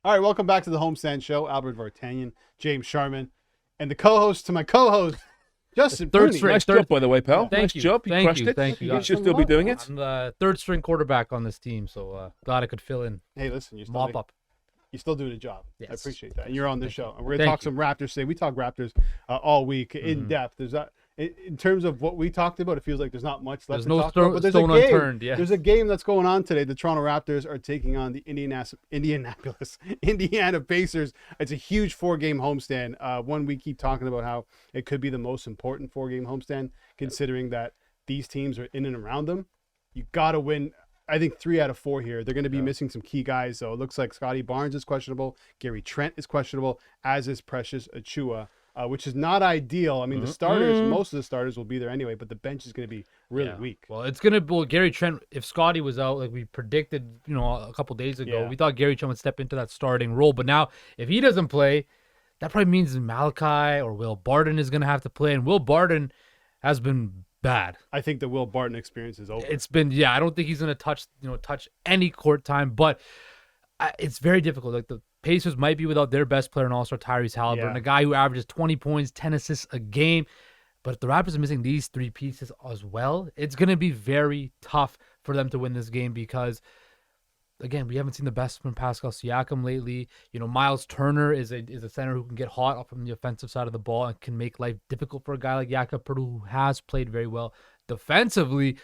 All right, welcome back to the Homestand Show. Albert Vartanian, James Sharman, and the co-host to my co-host, Justin Third Pooni. string. Nice job, by the way, pal. Thank Nice you. job. You Thank crushed you. it. Thank you. You should still be doing it. I'm the third string quarterback on this team, so glad I could fill in. Hey, listen, you're still, Mop up. you're still doing a job. I Yes. appreciate that. And you're on this show. And we're going to Thank talk some Raptors today. We talk Raptors all week in depth. There's not, in terms of what we talked about, it feels like there's not much left There's to no talk about. But there's stone a game. unturned. Yeah. There's a game that's going on today. The Toronto Raptors are taking on the Indiana Pacers. It's a huge 4-game homestand. One we keep talking about how it could be the most important 4-game homestand, considering that these teams are in and around them. You got to win. I think 3 out of 4 here. They're going to be missing some key guys. So it looks like Scotty Barnes is questionable. Gary Trent is questionable, as is Precious Achua. Which is not ideal. I mean, the starters, most of the starters will be there anyway, but the bench is going to be really weak. Well, it's gonna be Gary Trent. If Scotty was out, like we predicted, a couple days ago, we thought Gary Trent would step into that starting role. But now, if he doesn't play, that probably means Malachi or Will Barton is gonna have to play, and Will Barton has been bad. I think the Will Barton experience is over. It's been, I don't think he's gonna touch any court time, but it's very difficult. Like the Pacers might be without their best player in All-Star Tyrese Halliburton, a guy who averages 20 points, 10 assists a game. But if the Raptors are missing these 3 pieces as well, it's going to be very tough for them to win this game because, again, we haven't seen the best from Pascal Siakam lately. Miles Turner is a center who can get hot up from the offensive side of the ball and can make life difficult for a guy like Jakob Poeltl, who has played very well defensively.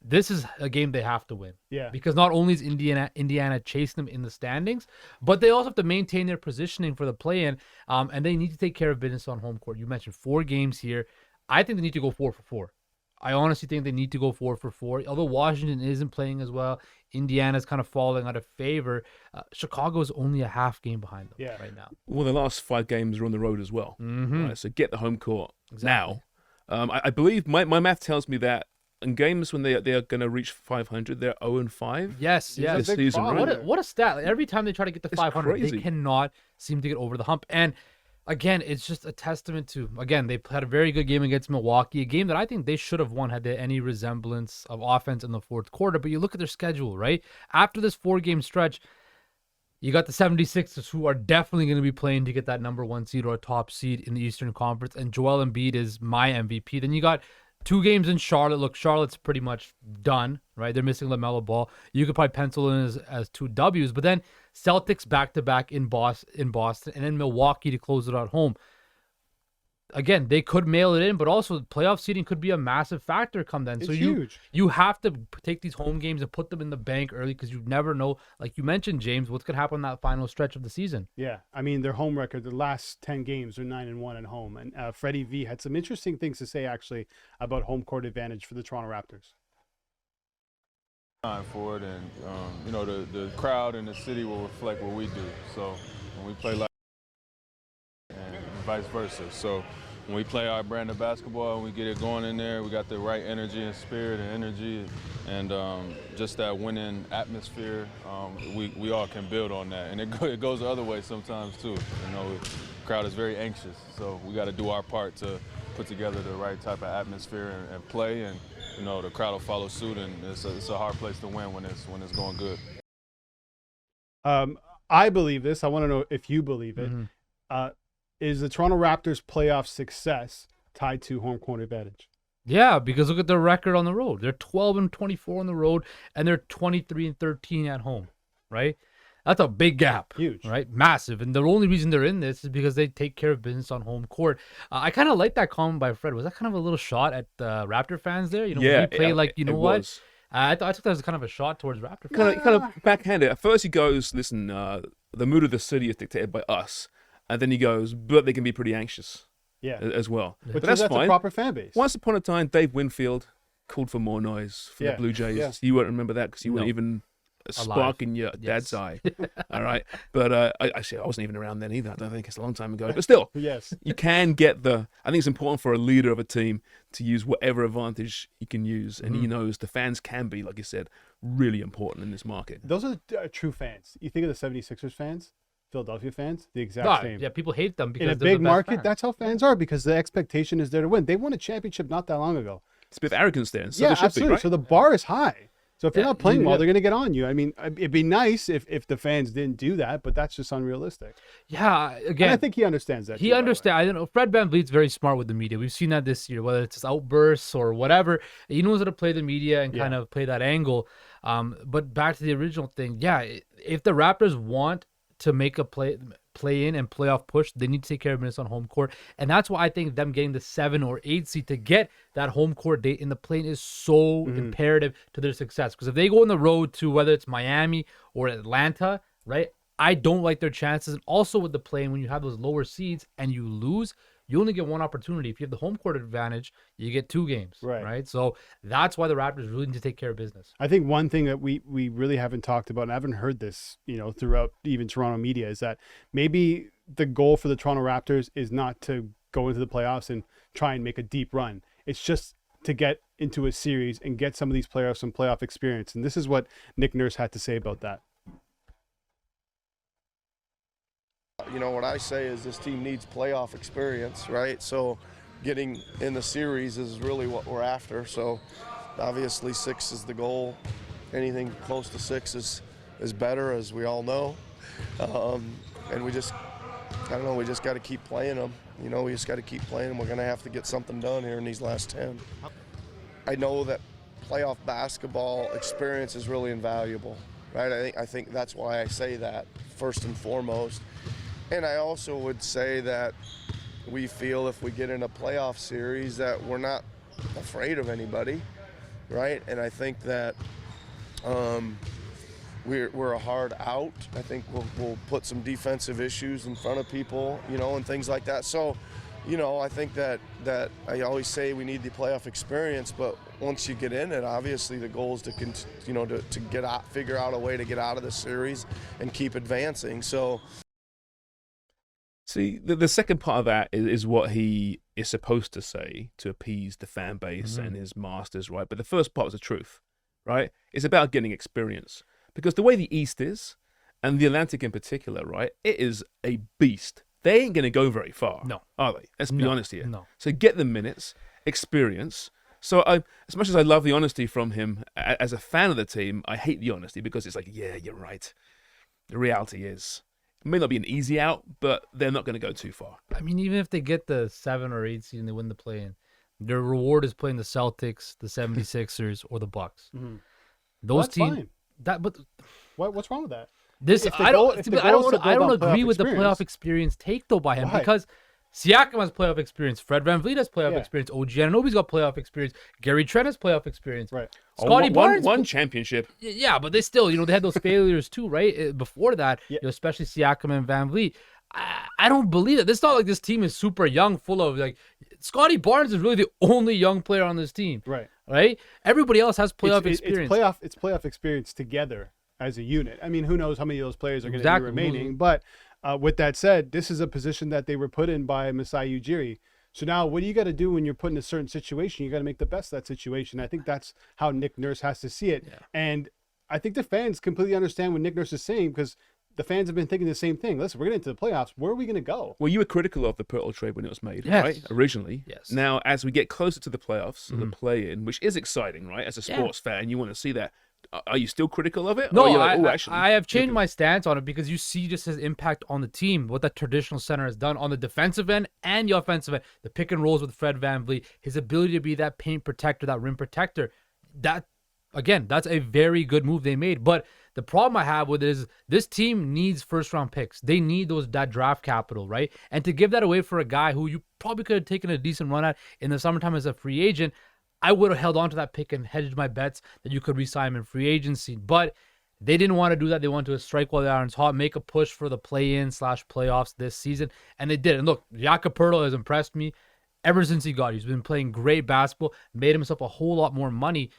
This is a game they have to win. Yeah. Because not only is Indiana chasing them in the standings, but they also have to maintain their positioning for the play-in, and they need to take care of business on home court. You mentioned 4 games here. I think they need to go 4 for 4. I honestly think they need to go 4 for 4. Although Washington isn't playing as well, Indiana's kind of falling out of favor. Chicago's only a half game behind them right now. Well, the last 5 games are on the road as well. Right, so get the home court now. I believe my math tells me that in games when they are going to reach 500, they're 0-5. Yes. This season, right? What a stat! Like, every time they try to get to 500, crazy. they cannot seem to get over the hump. And again, it's just a testament to they had a very good game against Milwaukee, a game that I think they should have won had they any resemblance of offense in the fourth quarter. But you look at their schedule, right? After this 4-game stretch, you got the 76ers, who are definitely going to be playing to get that number 1 seed or a top seed in the Eastern Conference, and Joel Embiid is my MVP. Then you got 2 games in Charlotte. Look, Charlotte's pretty much done, right? They're missing LaMelo Ball. You could probably pencil in as 2 Ws, but then Celtics back-to-back in Boston, and then Milwaukee to close it out home. Again, they could mail it in, but also playoff seeding could be a massive factor come then. It's so huge. You have to take these home games and put them in the bank early because you never know, like you mentioned, James, what's going to happen in that final stretch of the season. Yeah, I mean, their home record, the last 10 games are 9-1 at home. And Freddie V had some interesting things to say, actually, about home court advantage for the Toronto Raptors. Time for it, and the crowd and the city will reflect what we do. So when we play like and vice versa. So when we play our brand of basketball and we get it going in there, we got the right energy and spirit and energy, and just that winning atmosphere. We all can build on that, and it goes the other way sometimes too. The crowd is very anxious, so we got to do our part to put together the right type of atmosphere and play, and the crowd will follow suit, and it's a hard place to win when it's going good. I believe this. I want to know if you believe it. Is the Toronto Raptors' playoff success tied to home court advantage? Yeah, because look at their record on the road. They're 12-24 on the road, and they're 23-13 at home, right? That's a big gap. Huge. Right? Massive. And the only reason they're in this is because they take care of business on home court. I kind of like that comment by Fred. Was that kind of a little shot at Raptor fans there? When we play was. I took that as kind of a shot towards Raptor fans. Kind of backhanded. At first he goes, listen, the mood of the city is dictated by us. And then he goes, but they can be pretty anxious as well. But that's that's fine. a proper fan base. Once upon a time, Dave Winfield called for more noise for the Blue Jays. Yeah. You won't remember that because you weren't even a spark in your dad's eye. All right. But I wasn't even around then either. I don't think it's a long time ago. But still, Yes. you can get I think it's important for a leader of a team to use whatever advantage he can use. And he knows the fans can be, like you said, really important in this market. Those are true fans. You think of the 76ers fans, Philadelphia fans, the exact same. Yeah, people hate them because In a they're the big best market, fans. that's how fans are, because the expectation is there to win. They won a championship not that long ago. It's a bit of arrogance there. And so Yeah, there should absolutely. be, right? So the bar is high. So if you're not playing well, they're going to get on you. I mean, it'd be nice if the fans didn't do that, but that's just unrealistic. Yeah, again, And I think he understands that. He understands. I don't know. Fred VanVleet's very smart with the media. We've seen that this year, whether it's his outbursts or whatever. He knows how to play the media and kind of play that angle. But back to the original thing, if the Raptors want to make a play in and playoff push, they need to take care of business on home court. And that's why I think them getting the 7 or 8 seed to get that home court date in the play-in is so imperative to their success. Because if they go on the road to whether it's Miami or Atlanta, right, I don't like their chances. And also with the play-in, when you have those lower seeds and you lose, you only get one opportunity. If you have the home court advantage, you get 2 games, right? So that's why the Raptors really need to take care of business. I think one thing that we really haven't talked about, and I haven't heard this, throughout even Toronto media, is that maybe the goal for the Toronto Raptors is not to go into the playoffs and try and make a deep run. It's just to get into a series and get some of these players some playoff experience. And this is what Nick Nurse had to say about that. What I say is this team needs playoff experience, right? So getting in the series is really what we're after. So obviously 6 is the goal. Anything close to 6 is better, as we all know. And we just got to keep playing them. We just got to keep playing them. We're going to have to get something done here in these last 10. I know that playoff basketball experience is really invaluable, right? I think that's why I say that first and foremost. And I also would say that we feel if we get in a playoff series that we're not afraid of anybody, right? And I think that we're a hard out. I think we'll put some defensive issues in front of people, and things like that. So, I think that I always say we need the playoff experience, but once you get in it, obviously the goal is to get out, figure out a way to get out of the series and keep advancing. So. See, the second part of that is what he is supposed to say to appease the fan base and his masters, right? But the first part is the truth, right? It's about getting experience. Because the way the East is, and the Atlantic in particular, right, it is a beast. They ain't going to go very far, are they? Let's be honest here. No. So get the minutes, experience. So as much as I love the honesty from him, as a fan of the team, I hate the honesty because it's like, yeah, you're right. The reality is, it may not be an easy out, but they're not going to go too far. I mean, even if they get the 7 or 8 seed and they win the play-in, their reward is playing the Celtics, the 76ers, or the Bucks. Those teams. Fine. But what's wrong with that? I don't agree with the playoff experience take though by him. Why? Because Siakam has playoff experience, Fred VanVleet has playoff experience, OG Anunoby's got playoff experience, Gary Trent has playoff experience, right? Scotty Barnes one championship. Yeah, but they still, they had those failures too, right? Before that, especially Siakam and VanVleet. I don't believe it. It's not like this team is super young, full of Scotty Barnes is really the only young player on this team, right? Everybody else has playoff experience. It's playoff experience together as a unit. I mean, who knows how many of those players are going to be remaining? But with that said, this is a position that they were put in by Masai Ujiri. So now what do you got to do when you're put in a certain situation? You got to make the best of that situation. I think that's how Nick Nurse has to see it. Yeah. And I think the fans completely understand what Nick Nurse is saying because the fans have been thinking the same thing. Listen, we're getting into the playoffs. Where are we going to go? Well, you were critical of the Pirtle trade when it was made, right? Originally. Yes. Now, as we get closer to the playoffs, the play-in, which is exciting, right? As a sports fan, you want to see that. Are you still critical of it? No, I have changed my stance on it because you see just his impact on the team, what that traditional center has done on the defensive end and the offensive end. The pick and rolls with Fred VanVleet, his ability to be that paint protector, that rim protector. That, again, that's a very good move they made. But the problem I have with it is this team needs first-round picks. They need that draft capital, right? And to give that away for a guy who you probably could have taken a decent run at in the summertime as a free agent, I would have held on to that pick and hedged my bets that you could re-sign him in free agency. But they didn't want to do that. They wanted to strike while the iron's hot, make a push for the play-in/playoffs this season, and they did. And look, Jakob Poeltl has impressed me ever since he got here. He's been playing great basketball, made himself a whole lot more money.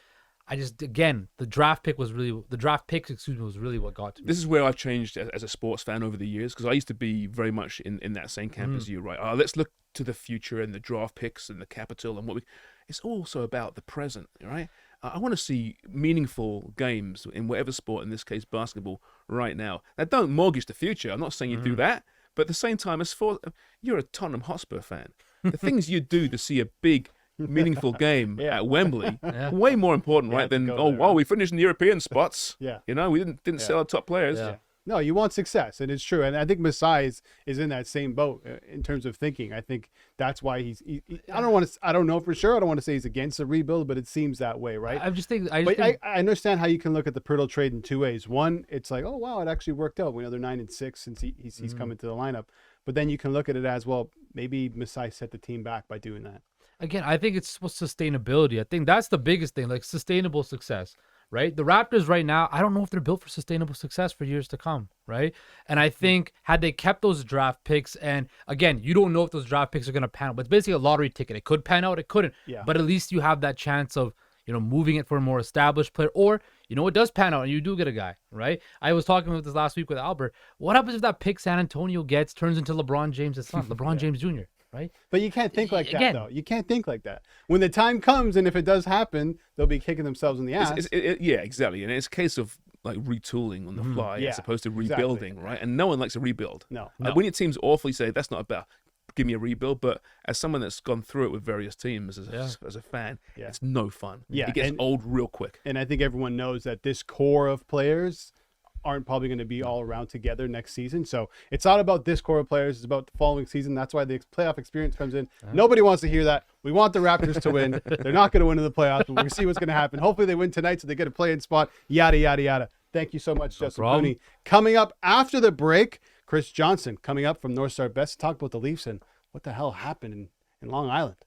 The draft picks, was really what got to me. This is where I've changed as a sports fan over the years because I used to be very much in that same camp as you, right? Let's look to the future and the draft picks and the capital and it's also about the present, right? I want to see meaningful games in whatever sport, in this case basketball, right now. Now, don't mortgage the future. I'm not saying you do that, but at the same time, you're a Tottenham Hotspur fan. The things you do to see a big meaningful game Yeah. at Wembley, Yeah. way more important, You right? had to Than go there, we finished in the European spots. Yeah. You know, we didn't sell our top players. Yeah. No, you want success, and it's true. And I think Masai is in that same boat in terms of thinking. I think that's why I don't know for sure. I don't want to say he's against the rebuild, but it seems that way, right? I just think. But I understand how you can look at the Pirtle trade in two ways. One, it's like, oh wow, it actually worked out. We know they're 9-6 since he's come into the lineup. But then you can look at it as, well, maybe Masai set the team back by doing that. Again, I think it's sustainability. I think that's the biggest thing, like sustainable success, right? The Raptors right now, I don't know if they're built for sustainable success for years to come, right? And I think had they kept those draft picks, and again, you don't know if those draft picks are going to pan out, but it's basically a lottery ticket. It could pan out, it couldn't. Yeah. But at least you have that chance of, moving it for a more established player, or, it does pan out and you do get a guy, right? I was talking about this last week with Albert. What happens if that pick San Antonio gets turns into LeBron James' son, LeBron James Jr., right? But you can't think like that, Again. though. You can't think like that. When the time comes, and if it does happen, they'll be kicking themselves in the ass. Yeah, exactly. And it's a case of like retooling on the fly Yeah, as opposed to exactly. rebuilding, right? And no one likes a rebuild. No. When your team's awfully say that's not about give me a rebuild, but as someone that's gone through it with various teams as a fan, Yeah. it's no fun. Yeah, It gets and- old real quick. And I think everyone knows that this core of players aren't probably going to be all around together next season. So it's not about this core of players. It's about the following season. That's why the playoff experience comes in. Nobody wants to hear that. We want the Raptors to win. They're not going to win in the playoffs, but we'll see what's going to happen. Hopefully they win tonight so they get a play-in spot. Yada, yada, yada. Thank you so much, Justin problem. Pooni. Coming up after the break, Chris Johnson coming up from North Star Best to talk about the Leafs and what the hell happened in Long Island.